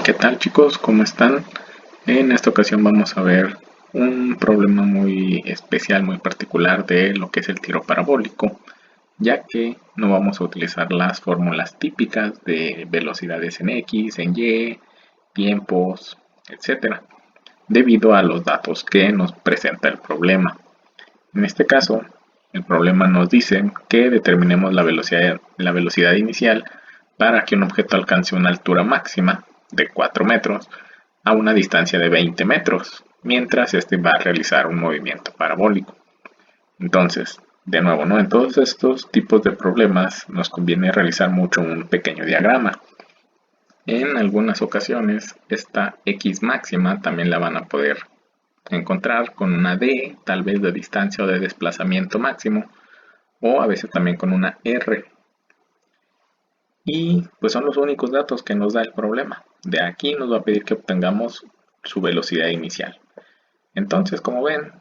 ¿Qué tal chicos? ¿Cómo están? En esta ocasión vamos a ver un problema muy especial, muy particular de lo que es el tiro parabólico, ya que no vamos a utilizar las fórmulas típicas de velocidades en X, en Y, tiempos, etcétera, debido a los datos que nos presenta el problema. En este caso, el problema nos dice que determinemos la velocidad inicial para que un objeto alcance una altura máxima de 4 metros a una distancia de 20 metros, mientras este va a realizar un movimiento parabólico. Entonces, de nuevo, ¿no? En todos estos tipos de problemas nos conviene realizar mucho un pequeño diagrama. En algunas ocasiones, esta X máxima también la van a poder encontrar con una D, tal vez de distancia o de desplazamiento máximo, o a veces también con una R. Y pues son los únicos datos que nos da el problema. De aquí nos va a pedir que obtengamos su velocidad inicial. Entonces, como ven,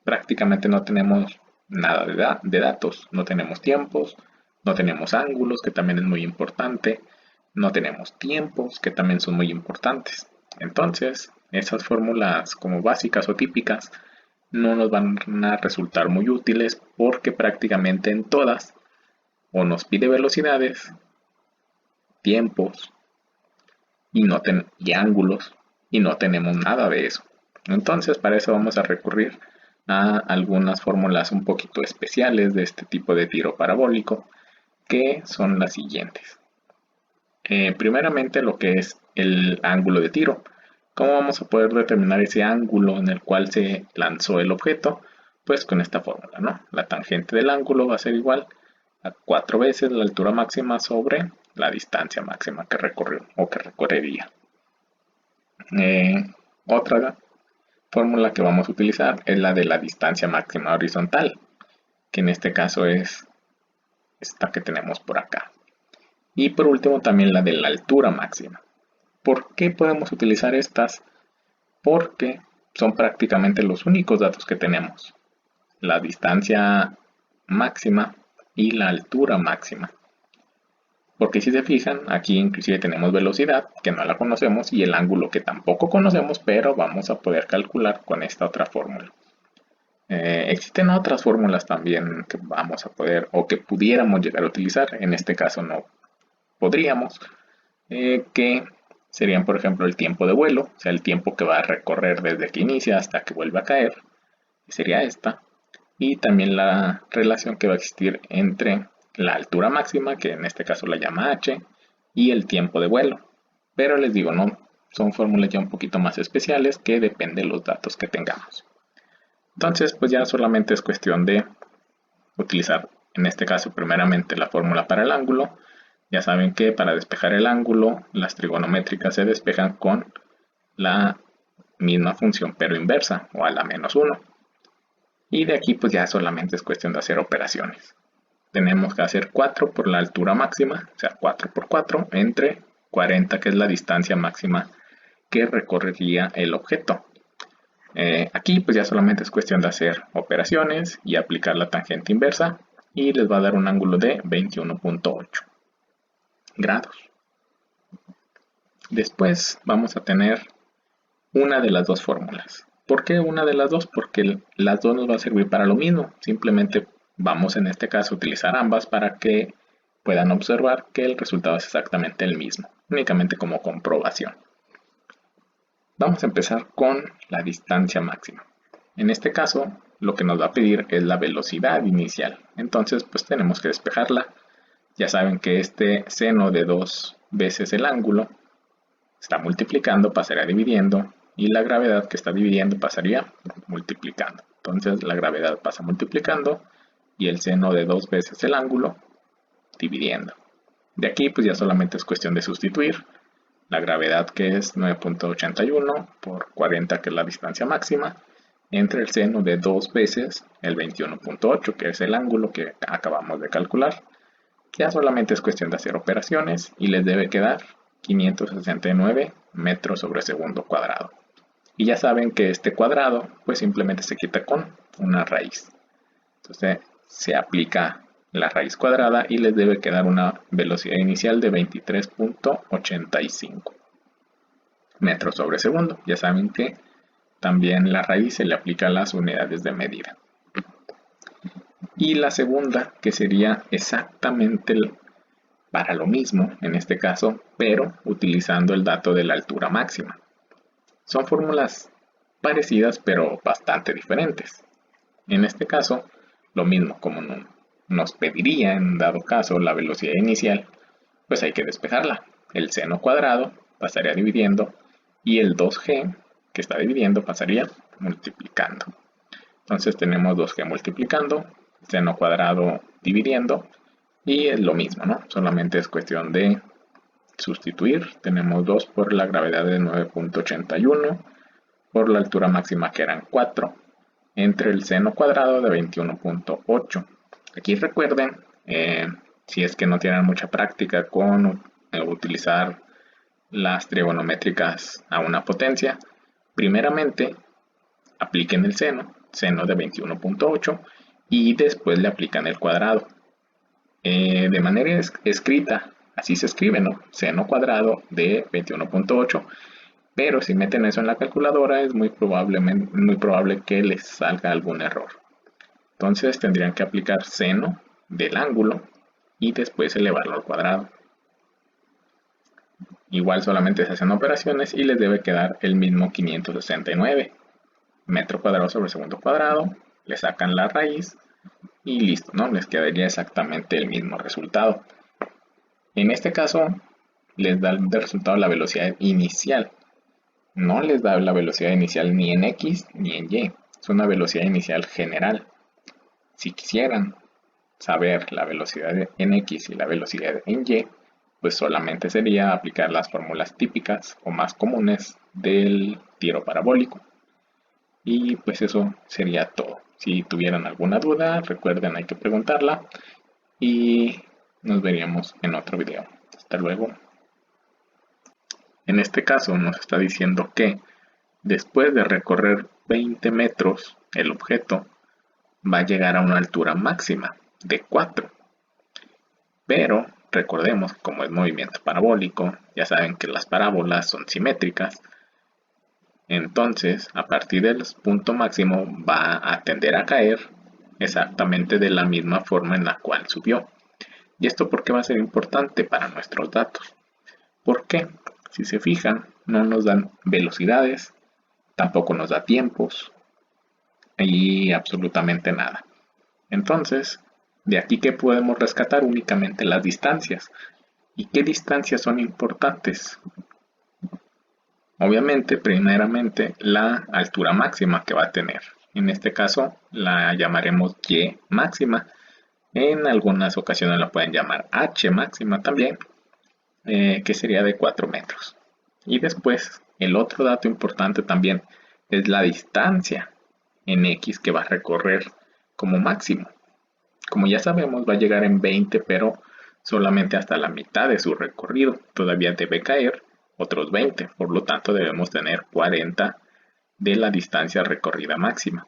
prácticamente no tenemos nada de datos. No tenemos tiempos, no tenemos ángulos, que también es muy importante. No tenemos tiempos, que también son muy importantes. Entonces, esas fórmulas como básicas o típicas no nos van a resultar muy útiles porque prácticamente en todas o nos pide velocidades, tiempos y ángulos y no tenemos nada de eso. Entonces para eso vamos a recurrir a algunas fórmulas un poquito especiales de este tipo de tiro parabólico, que son las siguientes. Primeramente lo que es el ángulo de tiro. ¿Cómo vamos a poder determinar ese ángulo en el cual se lanzó el objeto? Pues con esta fórmula, ¿no? La tangente del ángulo va a ser igual a 4 veces la altura máxima sobre la distancia máxima que recorrió o que recorrería. Otra fórmula que vamos a utilizar es la de la distancia máxima horizontal, que en este caso es esta que tenemos por acá. Y por último también la de la altura máxima. ¿Por qué podemos utilizar estas? Porque son prácticamente los únicos datos que tenemos. La distancia máxima y la altura máxima. Porque si se fijan, aquí inclusive tenemos velocidad, que no la conocemos, y el ángulo que tampoco conocemos, pero vamos a poder calcular con esta otra fórmula. Existen otras fórmulas también que vamos a poder o que pudiéramos llegar a utilizar, en este caso no podríamos, que serían por ejemplo el tiempo de vuelo, o sea el tiempo que va a recorrer desde que inicia hasta que vuelva a caer, sería esta, y también la relación que va a existir entre la altura máxima, que en este caso la llama h, y el tiempo de vuelo. Pero les digo, no, son fórmulas ya un poquito más especiales que dependen de los datos que tengamos. Entonces, pues ya solamente es cuestión de utilizar, en este caso, primeramente la fórmula para el ángulo. Ya saben que para despejar el ángulo, las trigonométricas se despejan con la misma función pero inversa, o a la -1. Y de aquí pues ya solamente es cuestión de hacer operaciones. Tenemos que hacer 4 por la altura máxima, o sea 4 por 4, entre 40, que es la distancia máxima que recorrería el objeto. Aquí pues ya solamente es cuestión de hacer operaciones y aplicar la tangente inversa, y les va a dar un ángulo de 21.8 grados. Después vamos a tener una de las dos fórmulas. ¿Por qué una de las dos? Porque las dos nos va a servir para lo mismo. Simplemente vamos en este caso a utilizar ambas para que puedan observar que el resultado es exactamente el mismo, únicamente como comprobación. Vamos a empezar con la distancia máxima. En este caso, lo que nos va a pedir es la velocidad inicial. Entonces, pues tenemos que despejarla. Ya saben que este seno de 2 veces el ángulo está multiplicando, pasaría dividiendo, y la gravedad que está dividiendo pasaría multiplicando. Entonces la gravedad pasa multiplicando y el seno de 2 veces el ángulo dividiendo. De aquí pues ya solamente es cuestión de sustituir la gravedad, que es 9.81 por 40, que es la distancia máxima, entre el seno de 2 veces el 21.8, que es el ángulo que acabamos de calcular. Ya solamente es cuestión de hacer operaciones y les debe quedar 569 metros sobre segundo cuadrado. Y ya saben que este cuadrado pues simplemente se quita con una raíz. Entonces se aplica la raíz cuadrada y les debe quedar una velocidad inicial de 23.85. metros sobre segundo. Ya saben que también la raíz se le aplica a las unidades de medida. Y la segunda, que sería exactamente para lo mismo, en este caso, pero utilizando el dato de la altura máxima. Son fórmulas parecidas, pero bastante diferentes. En este caso, lo mismo, como nos pediría en dado caso la velocidad inicial, pues hay que despejarla. El seno cuadrado pasaría dividiendo y el 2g que está dividiendo pasaría multiplicando. Entonces tenemos 2g multiplicando, seno cuadrado dividiendo y es lo mismo, ¿no? Solamente es cuestión de sustituir. Tenemos 2 por la gravedad de 9.81 por la altura máxima que eran 4 entre el seno cuadrado de 21.8. Aquí recuerden, si es que no tienen mucha práctica con utilizar las trigonométricas a una potencia, primeramente apliquen el seno de 21.8 y después le aplican el cuadrado. De manera escrita, así se escribe, ¿no? Seno cuadrado de 21.8. Pero si meten eso en la calculadora es muy probable que les salga algún error. Entonces tendrían que aplicar seno del ángulo y después elevarlo al cuadrado. Igual solamente se hacen operaciones y les debe quedar el mismo 569 metro cuadrado sobre segundo cuadrado. Le sacan la raíz y listo, ¿no? Les quedaría exactamente el mismo resultado. En este caso les da de resultado la velocidad inicial. No les da la velocidad inicial ni en X ni en Y. Es una velocidad inicial general. Si quisieran saber la velocidad en X y la velocidad en Y, pues solamente sería aplicar las fórmulas típicas o más comunes del tiro parabólico. Y pues eso sería todo. Si tuvieran alguna duda, recuerden, hay que preguntarla. Y nos veríamos en otro video. Hasta luego. En este caso nos está diciendo que después de recorrer 20 metros, el objeto va a llegar a una altura máxima de 4. Pero recordemos, como es movimiento parabólico, ya saben que las parábolas son simétricas. Entonces, a partir del punto máximo va a tender a caer exactamente de la misma forma en la cual subió. ¿Y esto por qué va a ser importante para nuestros datos? Porque, si se fijan, no nos dan velocidades, tampoco nos da tiempos y absolutamente nada. Entonces, de aquí que podemos rescatar únicamente las distancias. ¿Y qué distancias son importantes? Obviamente, primeramente, la altura máxima que va a tener. En este caso, la llamaremos Y máxima. En algunas ocasiones la pueden llamar H máxima también, que sería de 4 metros. Y después, el otro dato importante también es la distancia en X que va a recorrer como máximo. Como ya sabemos, va a llegar en 20, pero solamente hasta la mitad de su recorrido. Todavía debe caer otros 20, por lo tanto debemos tener 40 de la distancia recorrida máxima.